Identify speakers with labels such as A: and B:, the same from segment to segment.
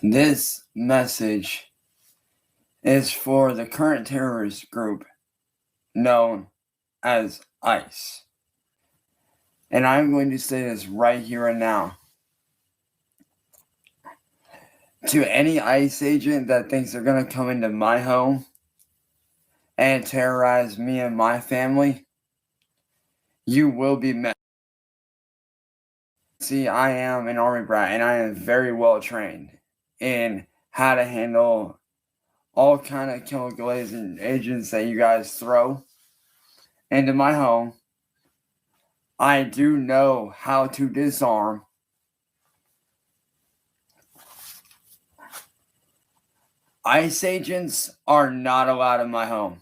A: This message is for the current terrorist group known as ICE. And I'm going to say this right here and now. To any ICE agent that thinks they're going to come into my home and terrorize me and my family, you will be met. See, I am an Army brat, and I am very well trained in how to handle all kind of chemical agents that you guys throw into my home. I do know how to disarm. ICE agents are not allowed in my home.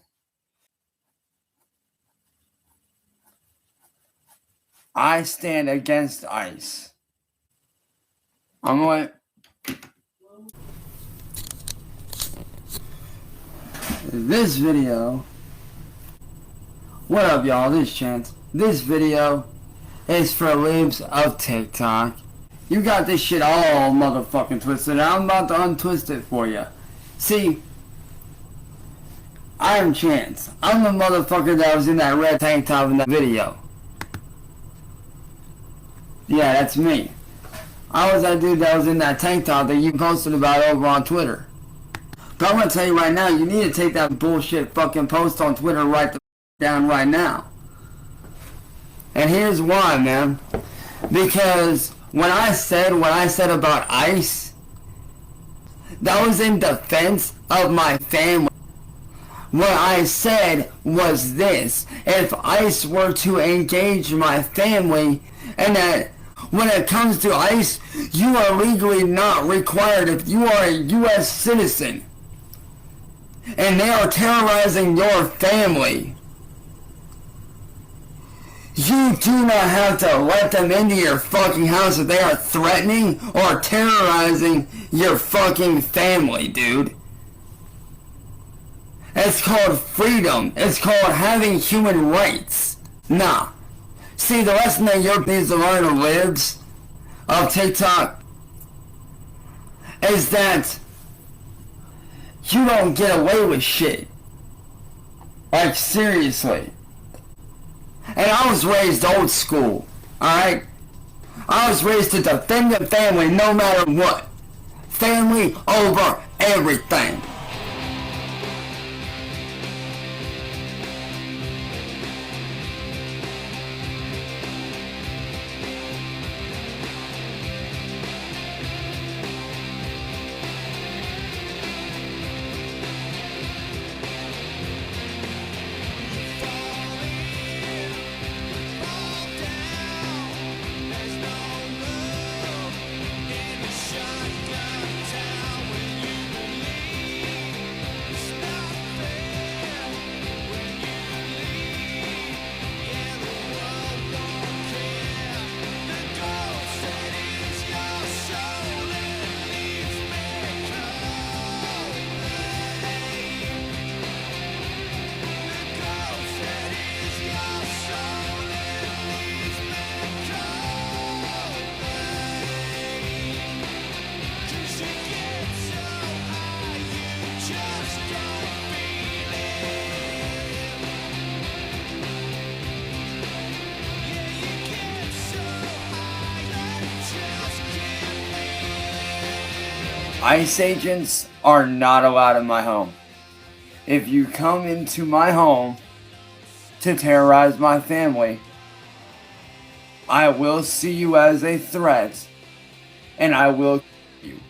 A: I stand against ICE. I'm going. This video. What up, y'all? This is Chance. This video is for libs of TikTok. You got this shit all motherfucking twisted. I'm about to untwist it for you. See, I'm Chance. I'm the motherfucker that was in that red tank top in that video. Yeah, that's me. I was that dude that was in that tank top that you posted about over on Twitter. But I'm gonna tell you right now, you need to take that bullshit fucking post on Twitter right the down right now. And here's why, man. Because when I said about ICE, that was in defense of my family. What I said was this: if ICE were to engage my family, and that when it comes to ICE, you are legally not required if you are a U.S. citizen and they are terrorizing your family. You do not have to let them into your fucking house if they are threatening or terrorizing your fucking family, dude. It's called freedom. It's called having human rights. Nah. See, the lesson that you're being to learn libs of TikTok is that you don't get away with shit. Like, seriously. And I was raised old school, alright? I was raised to defend the family no matter what. Family over everything. ICE agents are not allowed in my home. If you come into my home to terrorize my family, I will see you as a threat, and I will kill you.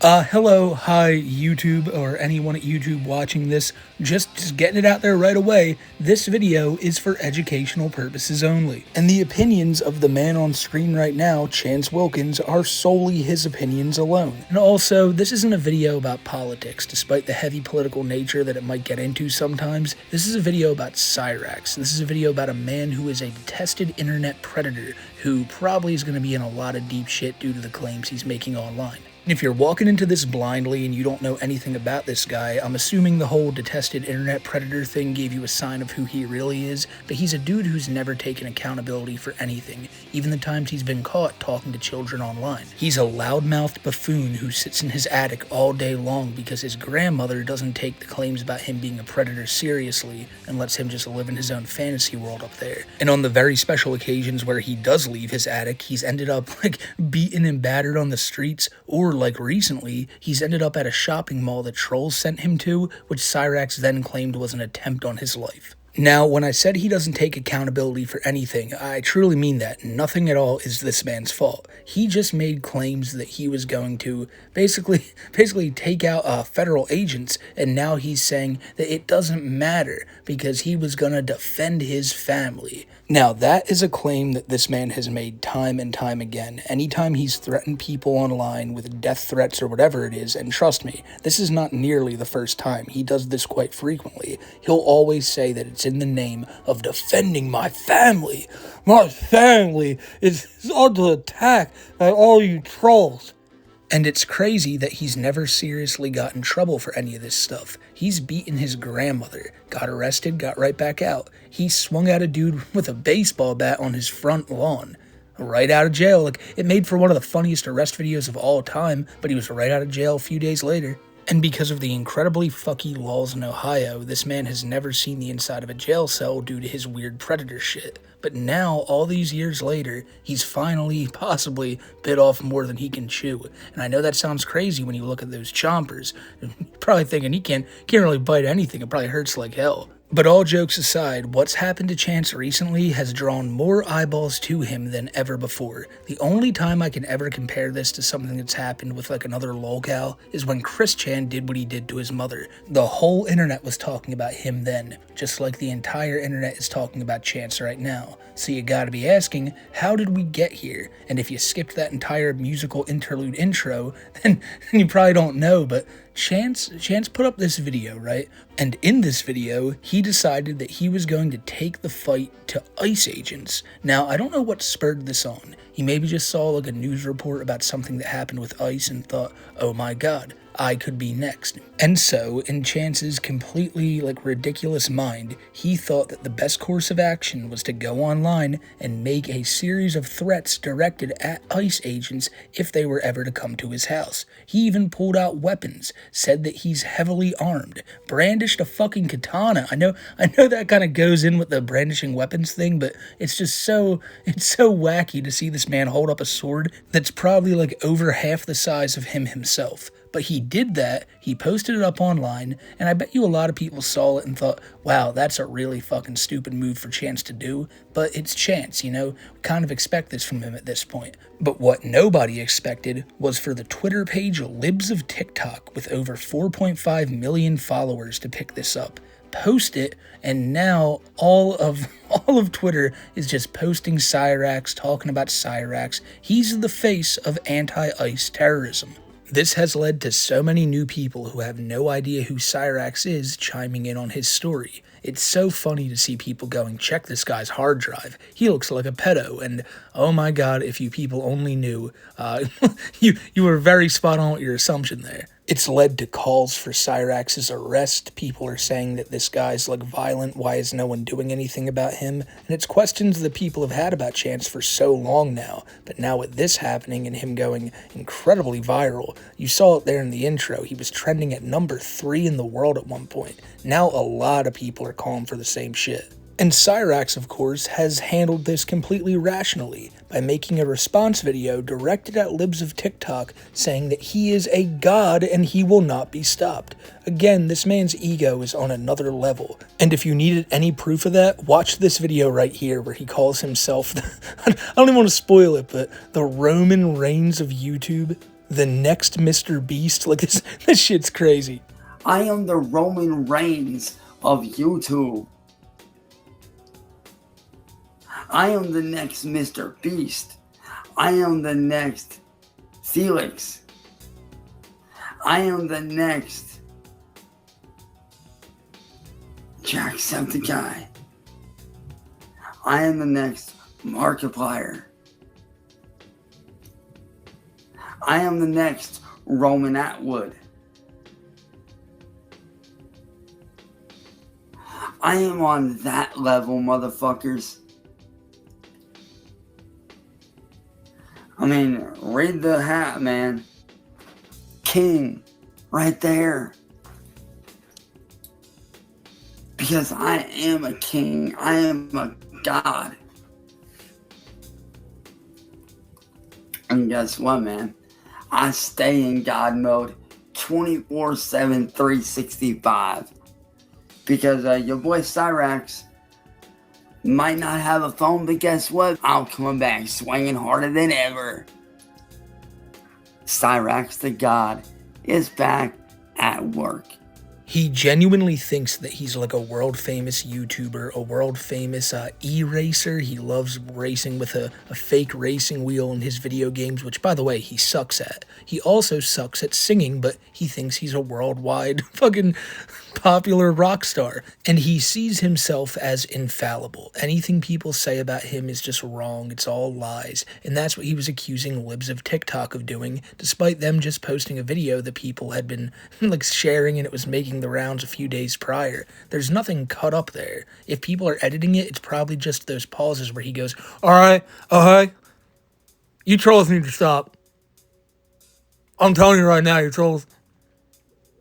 B: Hello, hi YouTube, or anyone at YouTube watching this. Just getting it out there right away, this video is for educational purposes only. And the opinions of the man on screen right now, Chance Wilkins, are solely his opinions alone. And also, this isn't a video about politics, despite the heavy political nature that it might get into sometimes. This is a video about Cyrax. This is a video about a man who is a detested internet predator who probably is going to be in a lot of deep shit due to the claims he's making online. And if you're walking into this blindly and you don't know anything about this guy, I'm assuming the whole detested internet predator thing gave you a sign of who he really is, but he's a dude who's never taken accountability for anything, even the times he's been caught talking to children online. He's a loudmouthed buffoon who sits in his attic all day long because his grandmother doesn't take the claims about him being a predator seriously and lets him just live in his own fantasy world up there. And on the very special occasions where he does leave his attic, he's ended up like beaten and battered on the streets, or like recently, he's ended up at a shopping mall that trolls sent him to, which Cyrax then claimed was an attempt on his life. Now, when I said he doesn't take accountability for anything, I truly mean that. Nothing at all is this man's fault. He just made claims that he was going to basically take out federal agents, and now he's saying that it doesn't matter because he was going to defend his family. Now, that is a claim that this man has made time and time again. Anytime he's threatened people online with death threats or whatever it is, and trust me, this is not nearly the first time. He does this quite frequently. He'll always say that it's in the name of defending my family. My family is under attack by all you trolls. And it's crazy that he's never seriously got in trouble for any of this stuff. He's beaten his grandmother, got arrested, got right back out. He swung at a dude with a baseball bat on his front lawn. Right out of jail. Like, it made for one of the funniest arrest videos of all time, but he was right out of jail a few days later. And because of the incredibly fucky laws in Ohio, this man has never seen the inside of a jail cell due to his weird predator shit. But now, all these years later, he's finally, possibly, bit off more than he can chew. And I know that sounds crazy when you look at those chompers. You're probably thinking he can't really bite anything. It probably hurts like hell. But all jokes aside, what's happened to Chance recently has drawn more eyeballs to him than ever before. The only time I can ever compare this to something that's happened with like another lolcow is when Chris Chan did what he did to his mother. The whole internet was talking about him then, just like the entire internet is talking about Chance right now. So you gotta be asking, how did we get here? And if you skipped that entire musical interlude intro, then you probably don't know, but Chance put up this video, right? And in this video, he decided that he was going to take the fight to ICE agents. Now, I don't know what spurred this on. He maybe just saw like a news report about something that happened with ICE and thought, oh my god, I could be next. And so, in Chance's completely ridiculous mind, he thought that the best course of action was to go online and make a series of threats directed at ICE agents if they were ever to come to his house. He even pulled out weapons, said that he's heavily armed, brandished a fucking katana. I know that kind of goes in with the brandishing weapons thing, but it's so wacky to see this man hold up a sword that's probably over half the size of him himself. But he did that, he posted it up online, and I bet you a lot of people saw it and thought, wow, that's a really fucking stupid move for Chance to do. But it's Chance, we kind of expect this from him at this point. But what nobody expected was for the Twitter page Libs of TikTok with over 4.5 million followers to pick this up, post it, and now all of Twitter is just posting Cyrax, talking about Cyrax. He's the face of anti-ICE terrorism. This has led to so many new people who have no idea who Cyrax is chiming in on his story. It's so funny to see people going, check this guy's hard drive. He looks like a pedo. And oh my god, if you people only knew, you were very spot on with your assumption there. It's led to calls for Cyrax's arrest. People are saying that this guy's violent. Why is no one doing anything about him? And it's questions that people have had about Chance for so long now. But now with this happening and him going incredibly viral, you saw it there in the intro. He was trending at number 3 in the world at one point. Now a lot of people are calling for the same shit. And Cyrax, of course, has handled this completely rationally by making a response video directed at Libs of TikTok saying that he is a god and he will not be stopped. Again, this man's ego is on another level. And if you needed any proof of that, watch this video right here where he calls himself, I don't even want to spoil it, but the Roman Reigns of YouTube, the next Mr. Beast. This shit's crazy.
A: I am the Roman Reigns of YouTube. I am the next Mr. Beast. I am the next Felix. I am the next Jacksepticeye. I am the next Markiplier. I am the next Roman Atwood. I am on that level, motherfuckers. I mean, read the hat, man. King, right there. Because I am a king. I am a god. And guess what, man? I stay in God mode 24/7, 365. Because your boy Cyrax might not have a phone, but guess what? I'm coming back swinging harder than ever. Cyrax the God is back at work.
B: He genuinely thinks that he's like a world famous YouTuber, a world famous e-racer. He loves racing with a fake racing wheel in his video games, which by the way, he sucks at. He also sucks at singing, but he thinks he's a worldwide fucking popular rock star. And he sees himself as infallible. Anything people say about him is just wrong. It's all lies. And that's what he was accusing libs of TikTok of doing, despite them just posting a video that people had been like sharing and it was making the rounds a few days prior. There's nothing cut up there. If people are editing it, it's probably just those pauses where he goes, all right, okay, you trolls need to stop. I'm telling you right now, you trolls,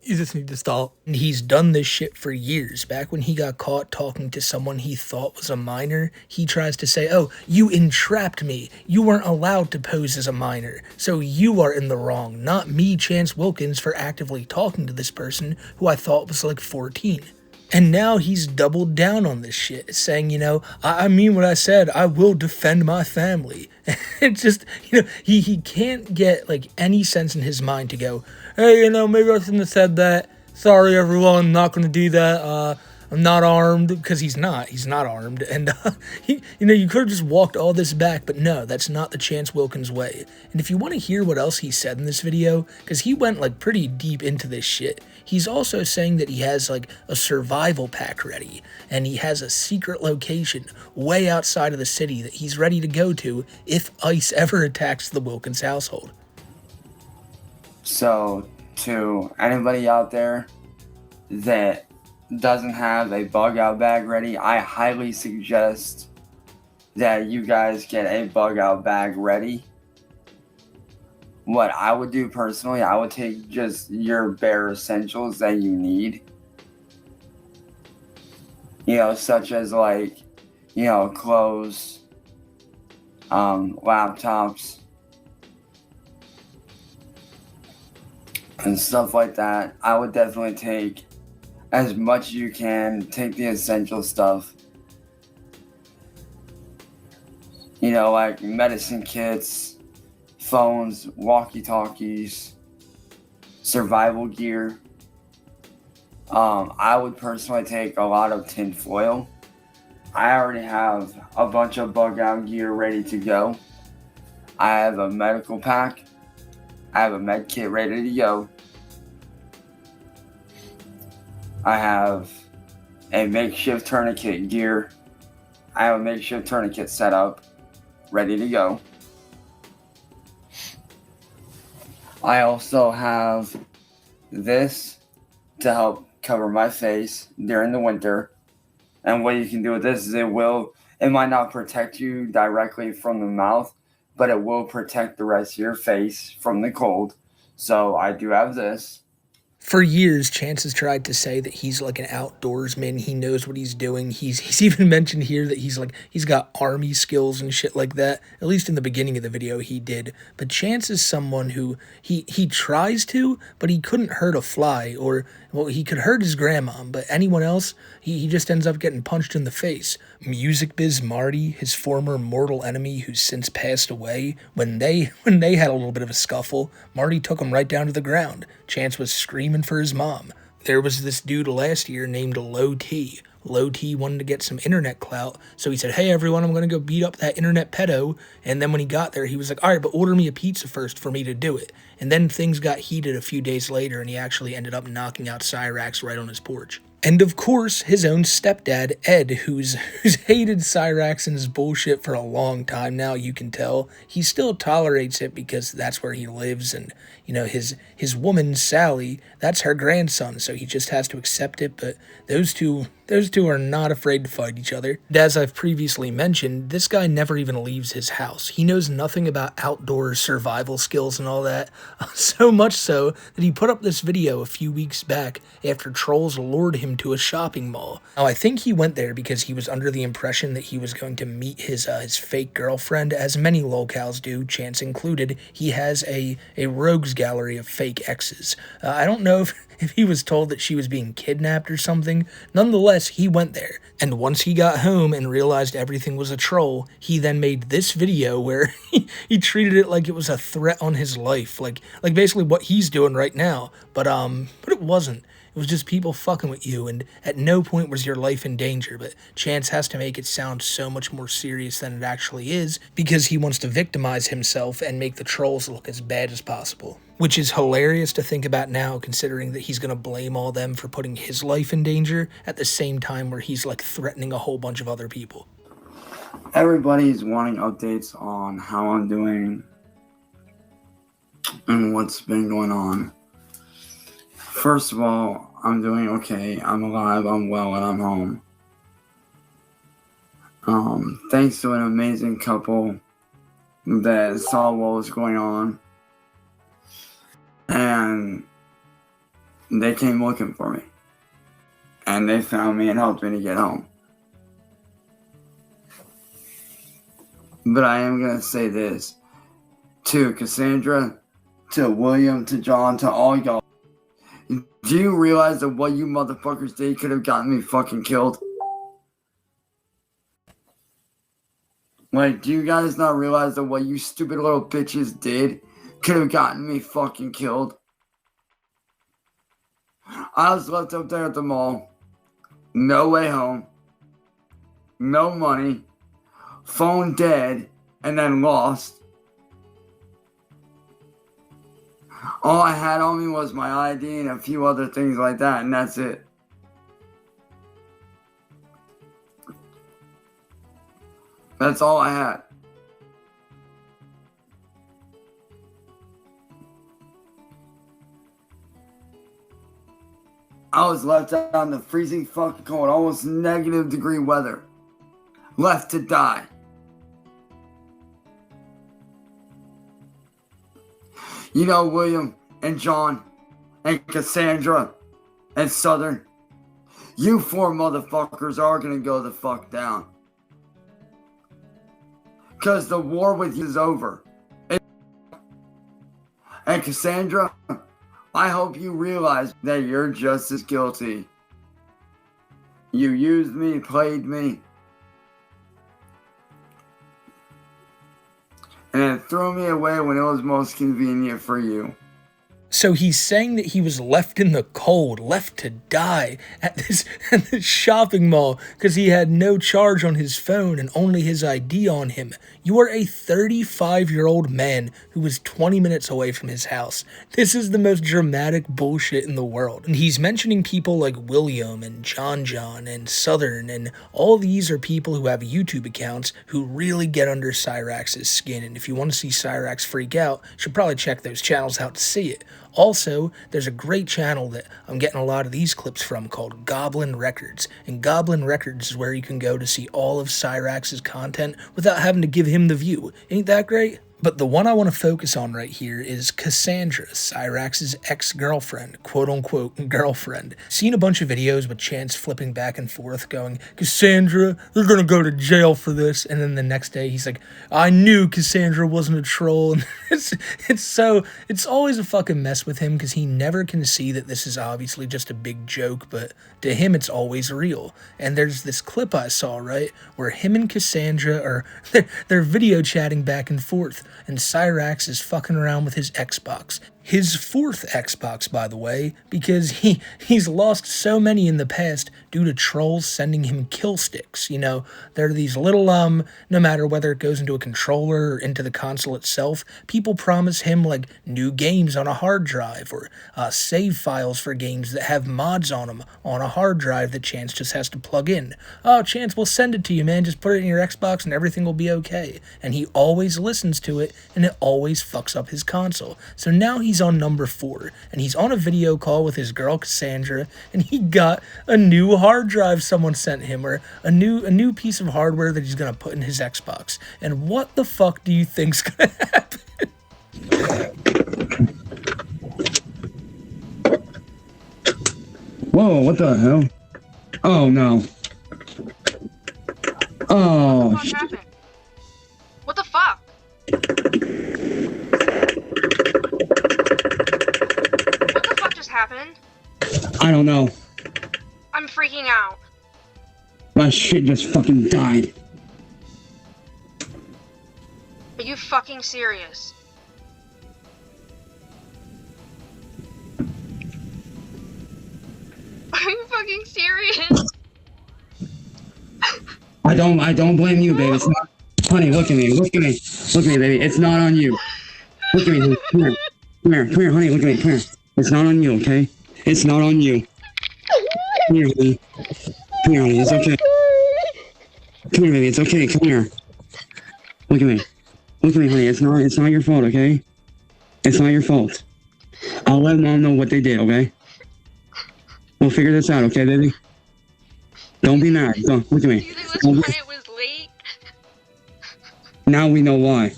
B: you just need to stop. And he's done this shit for years. Back when he got caught talking to someone he thought was a minor, he tries to say, oh, you entrapped me. You weren't allowed to pose as a minor. So you are in the wrong, not me, Chance Wilkins, for actively talking to this person who I thought was like 14. And now he's doubled down on this shit, saying, you know, I mean what I said. I will defend my family. It's just, you know, he can't get like any sense in his mind to go, hey, you know, maybe I shouldn't have said that. Sorry, everyone, I'm not going to do that. I'm not armed, because he's not armed. And, you know, you could have just walked all this back, but no, that's not the Chance Wilkins way. And if you want to hear what else he said in this video, because he went like pretty deep into this shit, he's also saying that he has like a survival pack ready, and he has a secret location way outside of the city that he's ready to go to if ICE ever attacks the Wilkins household.
A: So, to anybody out there that doesn't have a bug out bag ready, I highly suggest that you guys get a bug out bag ready. What I would do personally, I would take just your bare essentials that you need. You know, such as like, you know, clothes, laptops, and stuff like that. I would definitely take as much as you can. Take the essential stuff. You know, like medicine kits, phones, walkie-talkies, survival gear. I would personally take a lot of tin foil. I already have a bunch of bug out gear ready to go. I have a medical pack. I have a med kit ready to go. I have a makeshift tourniquet gear. I have a makeshift tourniquet set up, ready to go. I also have this to help cover my face during the winter. And what you can do with this is it might not protect you directly from the mouth, but it will protect the rest of your face from the cold. So I do have this.
B: For years, Chance has tried to say that he's like an outdoorsman. He knows what he's doing. He's even mentioned here that he's got army skills and shit like that. At least in the beginning of the video, he did. But Chance is someone who he tries to, but he couldn't hurt a fly, or well, he could hurt his grandma, but anyone else, he just ends up getting punched in the face. Music Biz Marty, his former mortal enemy who's since passed away, when they had a little bit of a scuffle, Marty took him right down to the ground. Chance was screaming for his mom. There was this dude last year named Low T. Low T wanted to get some internet clout, so he said, hey everyone, I'm going to go beat up that internet pedo. And then when he got there, he was like, all right, but order me a pizza first for me to do it. And then things got heated a few days later, and he actually ended up knocking out Cyrax right on his porch. And of course, his own stepdad, Ed, who's hated Cyrax and his bullshit for a long time now, you can tell. He still tolerates it because that's where he lives, and you know, his woman, Sally, that's her grandson, so he just has to accept it, but those two are not afraid to fight each other. And as I've previously mentioned, this guy never even leaves his house. He knows nothing about outdoor survival skills and all that, so much so that he put up this video a few weeks back after trolls lured him to a shopping mall. Now, I think he went there because he was under the impression that he was going to meet his fake girlfriend, as many locals do, Chance included. He has a rogues gallery of fake exes. I don't know if he was told that she was being kidnapped or something. Nonetheless, he went there, and once he got home and realized everything was a troll, he then made this video where he treated it like it was a threat on his life, like basically what he's doing right now, but it wasn't. It was just people fucking with you, and at no point was your life in danger, but Chance has to make it sound so much more serious than it actually is because he wants to victimize himself and make the trolls look as bad as possible. Which is hilarious to think about now, considering that he's going to blame all them for putting his life in danger at the same time where he's like threatening a whole bunch of other people.
A: Everybody's wanting updates on how I'm doing and what's been going on. First of all, I'm doing okay. I'm alive, I'm well, and I'm home. Thanks to an amazing couple that saw what was going on. And they came looking for me. And they found me and helped me to get home. But I am going to say this to Cassandra, to William, to John, to all y'all. Do you realize that what you motherfuckers did could have gotten me fucking killed? Like, do you guys not realize that what you stupid little bitches did could have gotten me fucking killed? I was left up there at the mall. No way home. No money. Phone dead. And then lost. All I had on me was my ID and a few other things like that, and that's it. That's all I had. I was left out in the freezing fucking cold, almost -degree weather. Left to die. You know, William and John and Cassandra and Southern, you four motherfuckers are gonna go the fuck down. Because the war with you is over. And Cassandra, I hope you realize that you're just as guilty. You used me, played me, and then threw me away when it was most convenient for you.
B: So he's saying that he was left in the cold, left to die at this shopping mall because he had no charge on his phone and only his ID on him. You are a 35-year-old man who was 20 minutes away from his house. This is the most dramatic bullshit in the world. And he's mentioning people like William and John and Southern, and all these are people who have YouTube accounts who really get under Cyrax's skin. And if you want to see Cyrax freak out, you should probably check those channels out to see it. Also, there's a great channel that I'm getting a lot of these clips from called Goblin Records. And Goblin Records is where you can go to see all of Cyrax's content without having to give him the view. Ain't that great? But the one I want to focus on right here is Cassandra, Cyrax's ex-girlfriend, quote-unquote girlfriend. Seen a bunch of videos with Chance flipping back and forth going, Cassandra, you're gonna go to jail for this. And then the next day he's like, I knew Cassandra wasn't a troll. And it's always a fucking mess with him because he never can see that this is obviously just a big joke, but to him it's always real. And there's this clip I saw, right, where him and Cassandra are, they're video chatting back and forth. And Cyrax is fucking around with his Xbox. His fourth Xbox, by the way, because he's lost so many in the past due to trolls sending him kill sticks. You know, there are these little, no matter whether it goes into a controller or into the console itself, people promise him, like, new games on a hard drive or save files for games that have mods on them on a hard drive that Chance just has to plug in. Oh, Chance, we'll send it to you, man. Just put it in your Xbox and everything will be okay. And he always listens to it, and it always fucks up his console. So now he's he's on number 4, and he's on a video call with his girl Cassandra, and he got a new hard drive someone sent him, or a new piece of hardware that he's gonna put in his Xbox. And what the fuck do you think's gonna happen?
A: Whoa, what the hell? Oh no. Oh.
C: What happened? What the fuck? What the fuck just happened?
A: I don't know.
C: I'm freaking out.
A: My shit just fucking died.
C: Are you fucking serious? Are you fucking serious?
A: I don't blame you, baby. It's not. Honey, look at me. Look at me. Look at me, baby. It's not on you. Look at me. Honey. Come here. Come here. Come here, honey. Look at me. Come here. It's not on you, okay? It's not on you. Come here, honey. Come here, honey. It's okay. Come here, baby. It's okay. Come here. Look at me. Look at me, honey. It's not your fault, okay? It's not your fault. I'll let mom know what they did, okay? We'll figure this out, okay, baby? Don't be mad. Don't look at me.
C: Do you think that's why it was late?
A: Now we know why.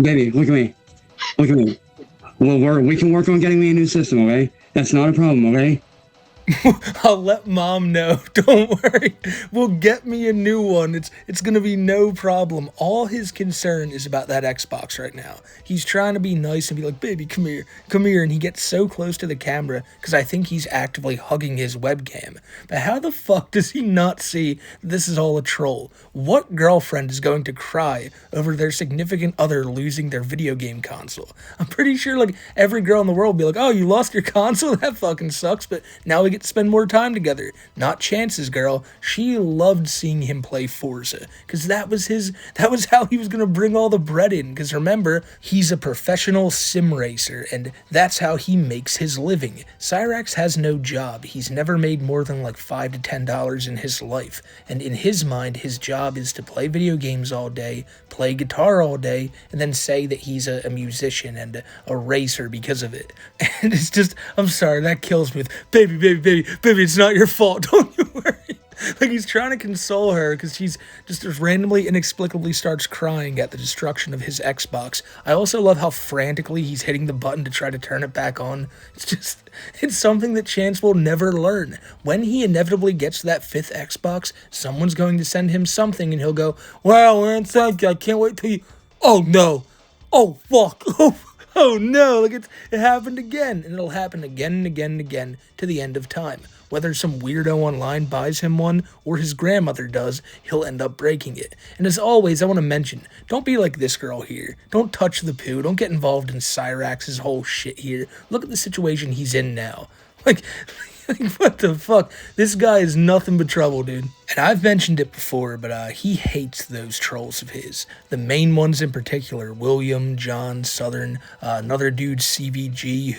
A: Baby, look at me. Look at me. Well, we can work on getting me a new system, okay? That's not a problem, okay?
B: I'll let mom know. Don't worry. We'll get me a new one. It's gonna be no problem. All his concern is about that Xbox right now. He's trying to be nice and be like, baby, come here, and he gets so close to the camera because I think he's actively hugging his webcam. But how the fuck does he not see this is all a troll? What girlfriend is going to cry over their significant other losing their video game console? I'm pretty sure like every girl in the world will be like, oh, you lost your console? That fucking sucks, but now we get to spend more time together. Not Chance's girl. She loved seeing him play Forza because that was how he was gonna bring all the bread in, because remember, he's a professional sim racer and that's how he makes his living. Cyrax has no job. He's never made more than like $5 to $10 in his life, and in his mind his job is to play video games all day, play guitar all day, and then say that he's a musician and a racer because of it. And it's just, I'm sorry, that kills me with baby, it's not your fault, don't you worry. Like, he's trying to console her because she's just randomly, inexplicably starts crying at the destruction of his Xbox. I also love how frantically he's hitting the button to try to turn it back on. It's something that Chance will never learn. When he inevitably gets to that 5th Xbox, someone's going to send him something and he'll go, wow, man, thank you, I can't wait till you, oh no, oh fuck, oh no, like it happened again, and it'll happen again and again and again to the end of time. Whether some weirdo online buys him one or his grandmother does, he'll end up breaking it. And as always, I want to mention, don't be like this girl here. Don't touch the poo. Don't get involved in Cyrax's whole shit here. Look at the situation he's in now. Like, what the fuck? This guy is nothing but trouble, dude. And I've mentioned it before, but he hates those trolls of his. The main ones in particular, William, John, Southern, another dude, CVG,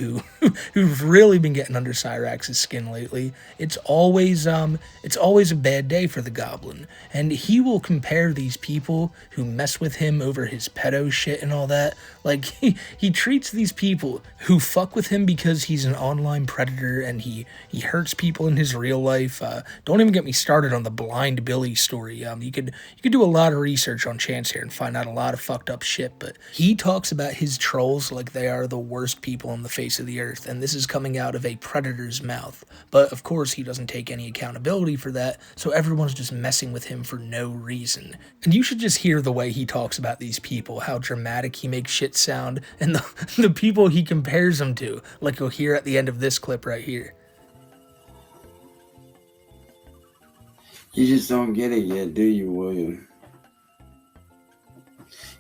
B: who's really been getting under Cyrax's skin lately. It's always a bad day for the Goblin. And he will compare these people who mess with him over his pedo shit and all that. Like, he treats these people who fuck with him because he's an online predator and he hurts people in his real life. Don't even get me started on the Blind Billy story. You could do a lot of research on Chance here and find out a lot of fucked up shit, but he talks about his trolls like they are the worst people on the face of the earth, and this is coming out of a predator's mouth. But of course he doesn't take any accountability for that, so everyone's just messing with him for no reason. And you should just hear the way he talks about these people, how dramatic he makes shit sound, and the people he compares them to, like you'll hear at the end of this clip right here.
A: You just don't get it yet, do you, William?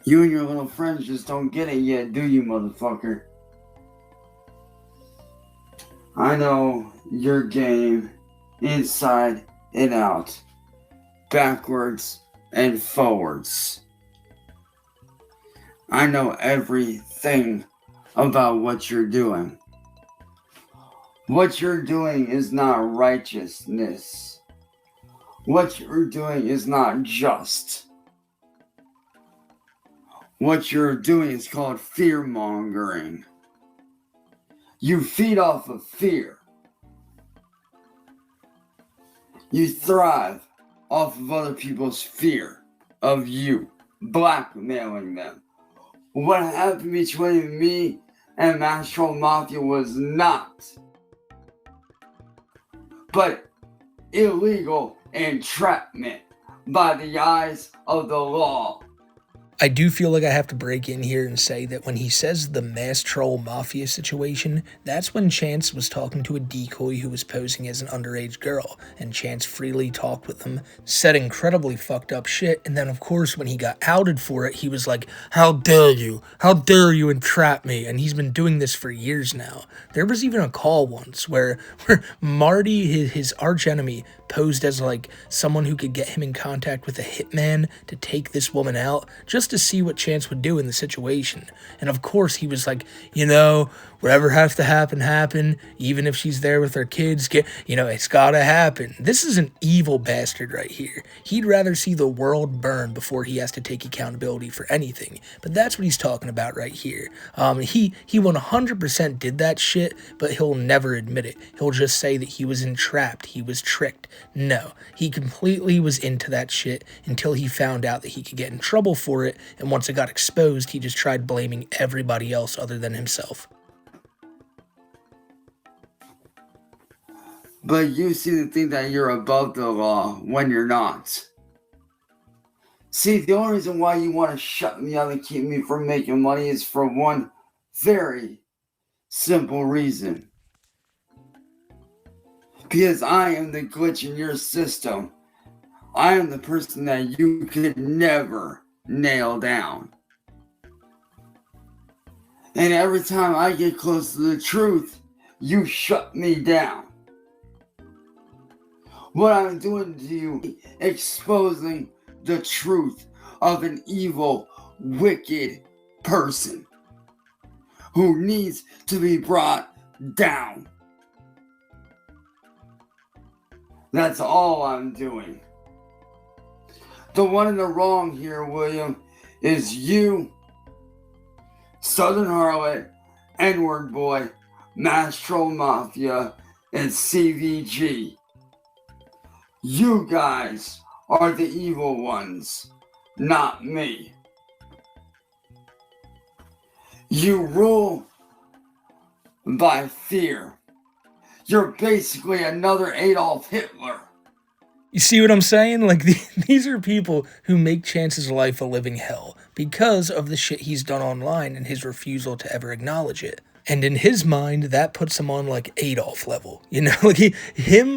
A: You and your little friends just don't get it yet, do you, motherfucker? I know your game inside and out, backwards and forwards. I know everything about what you're doing. What you're doing is not righteousness. What you're doing is not just. What you're doing is called fear mongering. You feed off of fear. You thrive off of other people's fear of you, blackmailing them. What happened between me and Mastro Mafia was not but illegal entrapment by the eyes of the law.
B: I do feel like I have to break in here and say that when he says the mass troll mafia situation, that's when Chance was talking to a decoy who was posing as an underage girl, and Chance freely talked with them, said incredibly fucked up shit, and then of course when he got outed for it, he was like, how dare you entrap me, and he's been doing this for years now. There was even a call once where Marty, his arch enemy, posed as like someone who could get him in contact with a hitman to take this woman out, just to see what Chance would do in the situation. And of course he was like, whatever has to happen, even if she's there with her kids, it's gotta happen. This is an evil bastard right here. He'd rather see the world burn before he has to take accountability for anything. But that's what he's talking about right here. He 100% did that shit, but he'll never admit it. He'll just say that he was entrapped, he was tricked. No, he completely was into that shit until he found out that he could get in trouble for it, and once it got exposed, he just tried blaming everybody else other than himself.
A: But you seem to think that you're above the law when you're not. See, the only reason why you want to shut me up and keep me from making money is for one very simple reason. Because I am the glitch in your system. I am the person that you could never nail down. And every time I get close to the truth, you shut me down. What I'm doing to you, exposing the truth of an evil, wicked person who needs to be brought down. That's all I'm doing. The one in the wrong here, William, is you, Southern Harlot, N-word boy, Mastro Mafia, and CVG. You guys are the evil ones, not me. You rule by fear. You're basically another Adolf Hitler.
B: You see what I'm saying? Like, these are people who make Chance's life a living hell because of the shit he's done online and his refusal to ever acknowledge it. And in his mind, that puts him on, like, Adolf level. Like,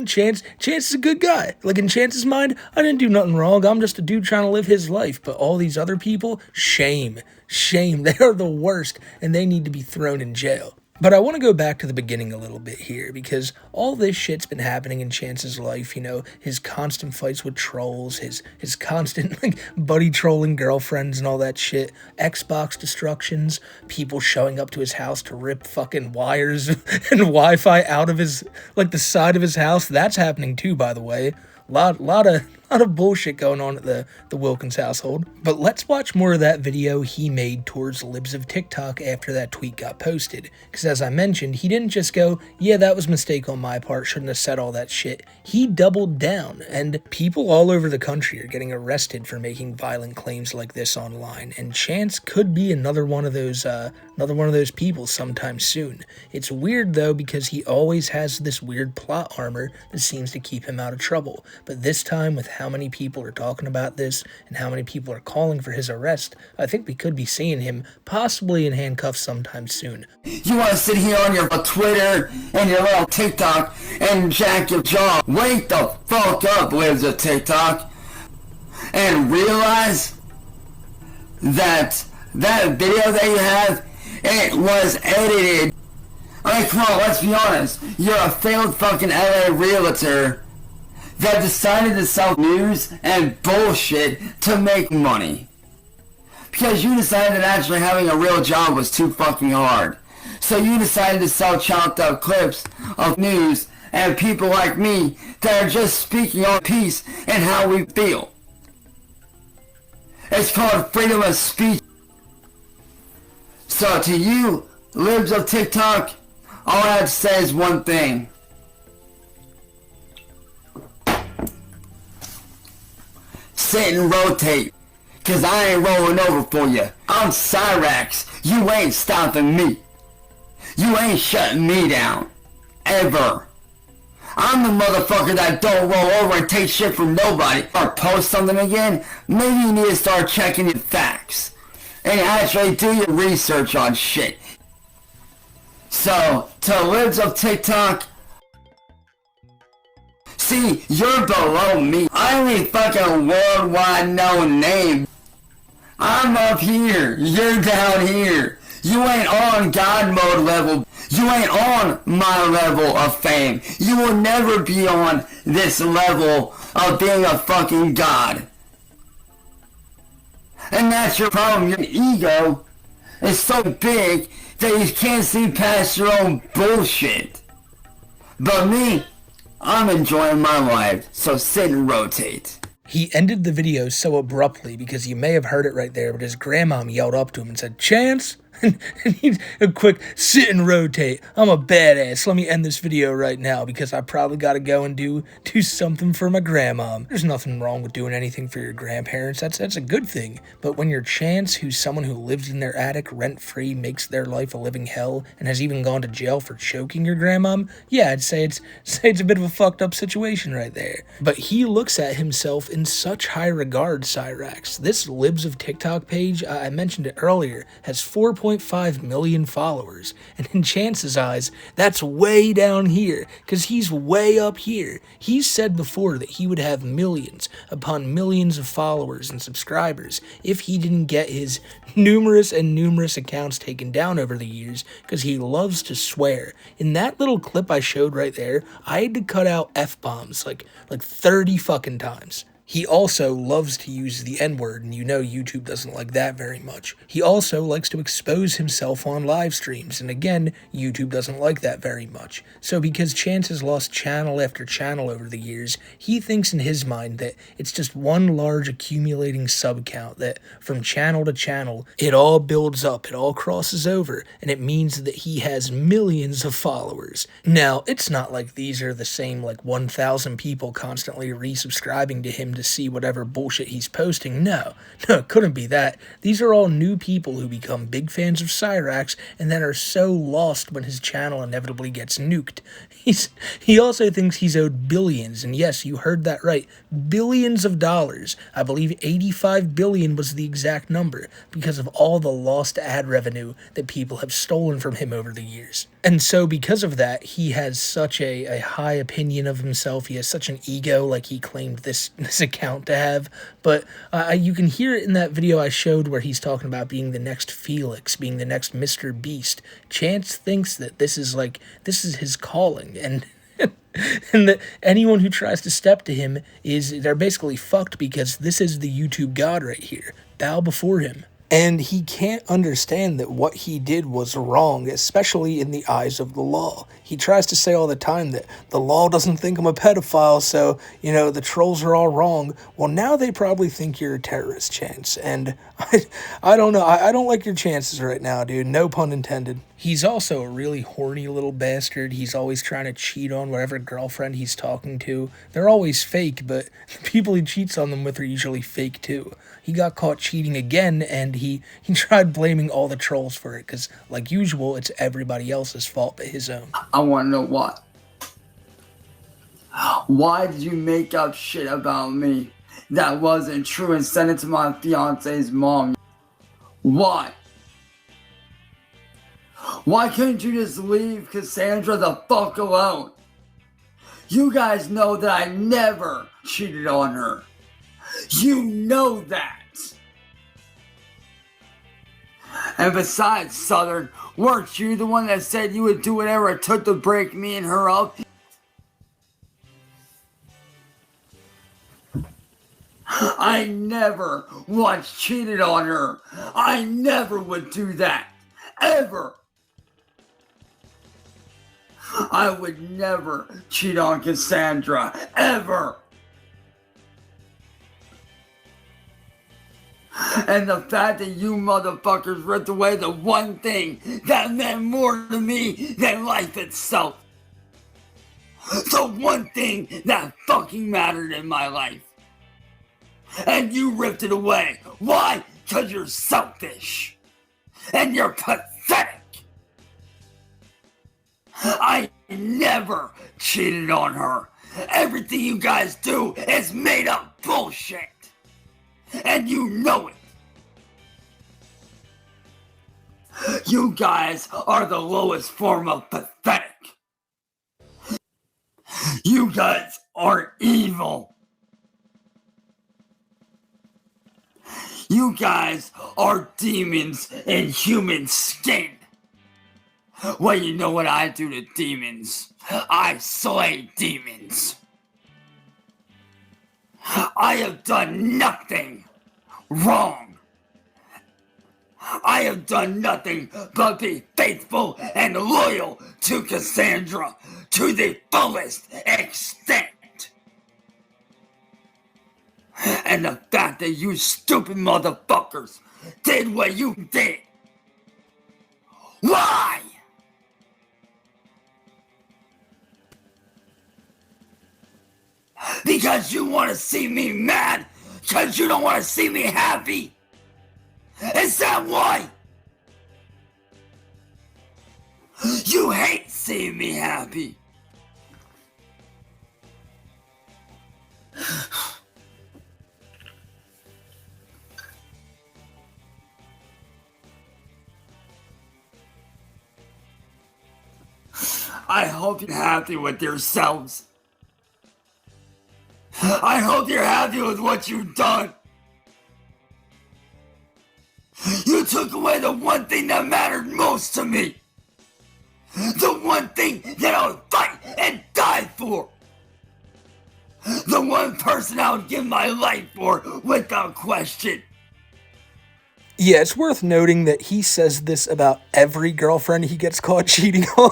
B: Chance is a good guy. Like, in Chance's mind, I didn't do nothing wrong. I'm just a dude trying to live his life. But all these other people, shame. They are the worst, and they need to be thrown in jail. But I want to go back to the beginning a little bit here, because all this shit's been happening in Chance's life, his constant fights with trolls, his constant, buddy trolling girlfriends and all that shit, Xbox destructions, people showing up to his house to rip fucking wires and Wi-Fi out of his, the side of his house. That's happening too, by the way. Lot of bullshit going on at the Wilkins household. But let's watch more of that video he made towards libs of TikTok after that tweet got posted. Because as I mentioned, he didn't just go, yeah, that was a mistake on my part, shouldn't have said all that shit. He doubled down, and people all over the country are getting arrested for making violent claims like this online. And Chance could be another one of those people sometime soon. It's weird though, because he always has this weird plot armor that seems to keep him out of trouble. But this time, with how many people are talking about this and how many people are calling for his arrest, I think we could be seeing him possibly in handcuffs sometime soon.
A: You want to sit here on your Twitter and your little TikTok and jack your jaw. Wake the fuck up, libs of TikTok, and realize that video that you have, it was edited. Come on, let's be honest. You're a failed fucking LA realtor that decided to sell news and bullshit to make money. Because you decided that actually having a real job was too fucking hard. So you decided to sell chopped up clips of news and people like me that are just speaking our piece and how we feel. It's called freedom of speech. So to you, libs of TikTok, all I have to say is one thing. Sit and rotate, cause I ain't rolling over for you. I'm Cyrax, you ain't stopping me. You ain't shutting me down. Ever. I'm the motherfucker that don't roll over and take shit from nobody. Or post something again, maybe you need to start checking your facts. And actually do your research on shit. So, to libs of TikTok, see, you're below me. I'm a fucking worldwide known name. I'm up here, you're down here. You ain't on God mode level. You ain't on my level of fame. You will never be on this level of being a fucking god. And that's your problem. Your ego is so big that you can't see past your own bullshit. But me, I'm enjoying my life, so sit and rotate.
B: He ended the video so abruptly because you may have heard it right there, but his grandmom yelled up to him and said, "Chance?" And he's a quick sit and rotate. I'm a badass. Let me end this video right now because I probably got to go and do something for my grandmom. There's nothing wrong with doing anything for your grandparents. That's a good thing. But when you're Chance, who's someone who lives in their attic rent-free, makes their life a living hell, and has even gone to jail for choking your grandmom, yeah, I'd say it's a bit of a fucked up situation right there. But he looks at himself in such high regard, Cyrax. This Libs of TikTok page, I mentioned it earlier, has 4.5 million followers, and in Chance's eyes, that's way down here, because he's way up here. He's said before that he would have millions upon millions of followers and subscribers if he didn't get his numerous accounts taken down over the years, because he loves to swear. In that little clip I showed right there, I had to cut out F-bombs like 30 fucking times. He also loves to use the N-word, and you know YouTube doesn't like that very much. He also likes to expose himself on live streams, and again, YouTube doesn't like that very much. So because Chance has lost channel after channel over the years, he thinks in his mind that it's just one large accumulating sub count, that from channel to channel, it all builds up, it all crosses over, and it means that he has millions of followers. Now, it's not like these are the same 1,000 people constantly resubscribing to him to see whatever bullshit he's posting. No, it couldn't be that. These are all new people who become big fans of Cyrax and then are so lost when his channel inevitably gets nuked. He also thinks he's owed billions, and yes, you heard that right, billions of dollars. I believe 85 billion was the exact number, because of all the lost ad revenue that people have stolen from him over the years. And so because of that, he has such a high opinion of himself. He has such an ego, like he claimed this account to have. But you can hear it in that video I showed where he's talking about being the next Felix, being the next Mr. Beast. Chance thinks that this is his calling, and and that anyone who tries to step to him they're basically fucked, because this is the YouTube god right here. Bow before him. And he can't understand that what he did was wrong, especially in the eyes of the law. He tries to say all the time that the law doesn't think I'm a pedophile, so, the trolls are all wrong. Well, now they probably think you're a terrorist, Chance. And I don't know. I don't like your chances right now, dude. No pun intended. He's also a really horny little bastard. He's always trying to cheat on whatever girlfriend he's talking to. They're always fake, but the people he cheats on them with are usually fake too. He got caught cheating again, and he tried blaming all the trolls for it, because, like usual, it's everybody else's fault but his own.
A: I want to know why. Why did you make up shit about me that wasn't true and send it to my fiance's mom? Why? Why couldn't you just leave Cassandra the fuck alone? You guys know that I never cheated on her. You know that. And besides, Southern, weren't you the one that said you would do whatever it took to break me and her up? I never once cheated on her. I never would do that. Ever. I would never cheat on Cassandra. Ever. And the fact that you motherfuckers ripped away the one thing that meant more to me than life itself. The one thing that fucking mattered in my life. And you ripped it away. Why? Because you're selfish. And you're pathetic. I never cheated on her. Everything you guys do is made up bullshit. And you know it. You guys are the lowest form of pathetic. You guys are evil. You guys are demons in human skin. Well, you know what I do to demons? I slay demons. I have done nothing wrong. I have done nothing but be faithful and loyal to Cassandra to the fullest extent. And the fact that you stupid motherfuckers did what you did. Why? Because you want to see me mad? Because you don't want to see me happy? Is that why? You hate seeing me happy. I hope you're happy with yourselves. I hope you're happy with what you've done. You took away the one thing that mattered most to me. The one thing that I would fight and die for. The one person I would give my life for without question.
B: Yeah, it's worth noting that he says this about every girlfriend he gets caught cheating on.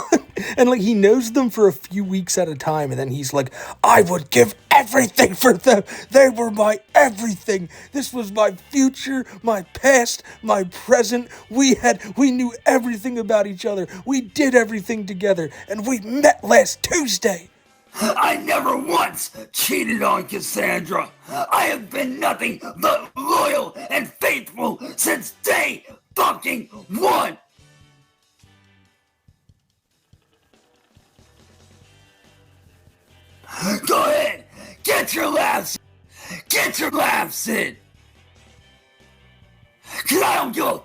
B: And like, he knows them for a few weeks at a time, and then he's like, I would give everything for them. They were my everything. This was my future, my past, my present. We knew everything about each other. We did everything together, and we met last Tuesday.
A: I never once cheated on Cassandra. I have been nothing but loyal and faithful since day fucking one. Go ahead, get your laughs in. Cause I don't give a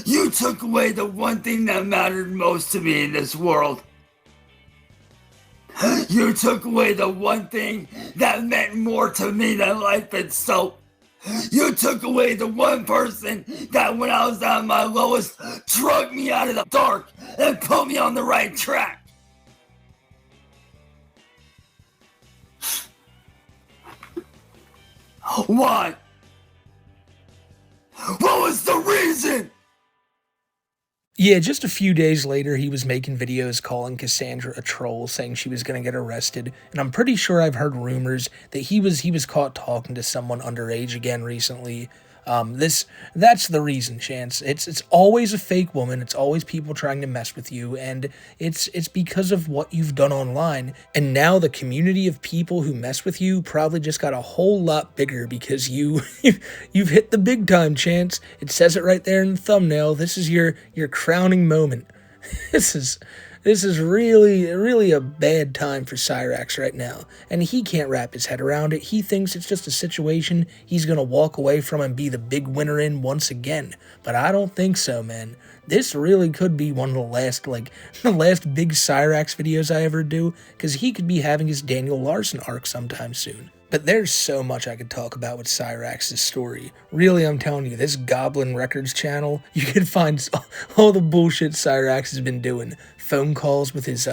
A: You took away the one thing that mattered most to me in this world. You took away the one thing that meant more to me than life itself. You took away the one person that when I was at my lowest, drug me out of the dark and put me on the right track. Why? What was the reason?
B: Yeah, just a few days later, he was making videos calling Cassandra a troll, saying she was going to get arrested. And I'm pretty sure I've heard rumors that he was caught talking to someone underage again recently. That's the reason, Chance. It's always a fake woman. It's always people trying to mess with you, and it's because of what you've done online. And now the community of people who mess with you probably just got a whole lot bigger because you've hit the big time, Chance. It says it right there in the thumbnail. This is your crowning moment. This is really a bad time for Cyrax right now, and he can't wrap his head around it. He thinks it's just a situation he's gonna walk away from and be the big winner in once again, but I don't think so, man. This really could be one of the last big Cyrax videos I ever do, because he could be having his Daniel Larson arc sometime soon. But there's so much I could talk about with Cyrax's story. Really, I'm telling you, this Goblin Records channel, you can find all the bullshit Cyrax has been doing. Phone calls with his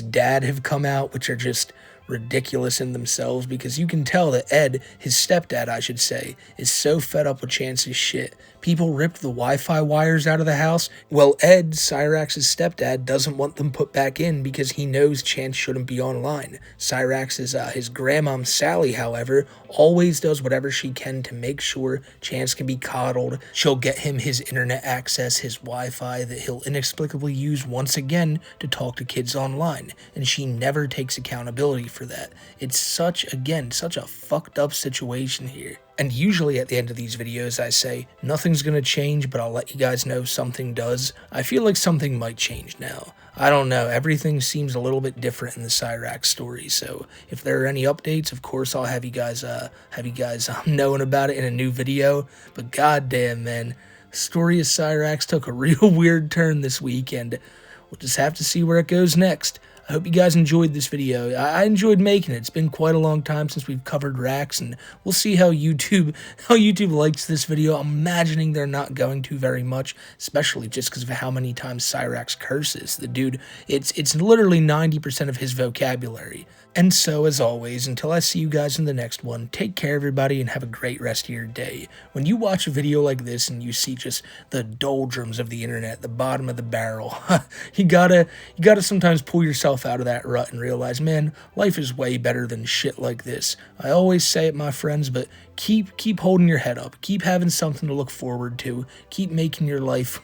B: dad have come out, which are just ridiculous in themselves, because you can tell that Ed, his stepdad I should say, is so fed up with Chance's shit. People ripped the Wi-Fi wires out of the house. Well, Ed, Cyrax's stepdad, doesn't want them put back in because he knows Chance shouldn't be online. Cyrax's his grandmom Sally, however, always does whatever she can to make sure Chance can be coddled. She'll get him his internet access, his Wi-Fi that he'll inexplicably use once again to talk to kids online, and she never takes accountability for that. It's such a fucked up situation here. And usually at the end of these videos I say, nothing's gonna change, but I'll let you guys know something does. I feel like something might change now. I don't know, everything seems a little bit different in the Cyrax story, so if there are any updates, of course I'll have you guys knowing about it in a new video. But goddamn, man, the story of Cyrax took a real weird turn this week, and we'll just have to see where it goes next. I hope you guys enjoyed this video. I enjoyed making it. It's been quite a long time since we've covered racks, and we'll see how YouTube likes this video. I'm imagining they're not going to very much, especially just because of how many times Cyrax curses. The dude, it's literally 90% of his vocabulary. And so, as always, until I see you guys in the next one, take care everybody and have a great rest of your day. When you watch a video like this and you see just the doldrums of the internet, the bottom of the barrel, you gotta sometimes pull yourself out of that rut and realize, man, life is way better than shit like this. I always say it, my friends, but keep holding your head up. Keep having something to look forward to. Keep making your life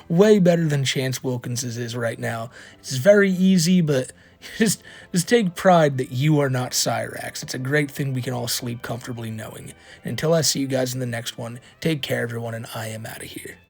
B: way better than Chance Wilkins's is right now. It's very easy, but just take pride that you are not Cyrax. It's a great thing we can all sleep comfortably knowing. And until I see you guys in the next one, take care everyone, and I am out of here.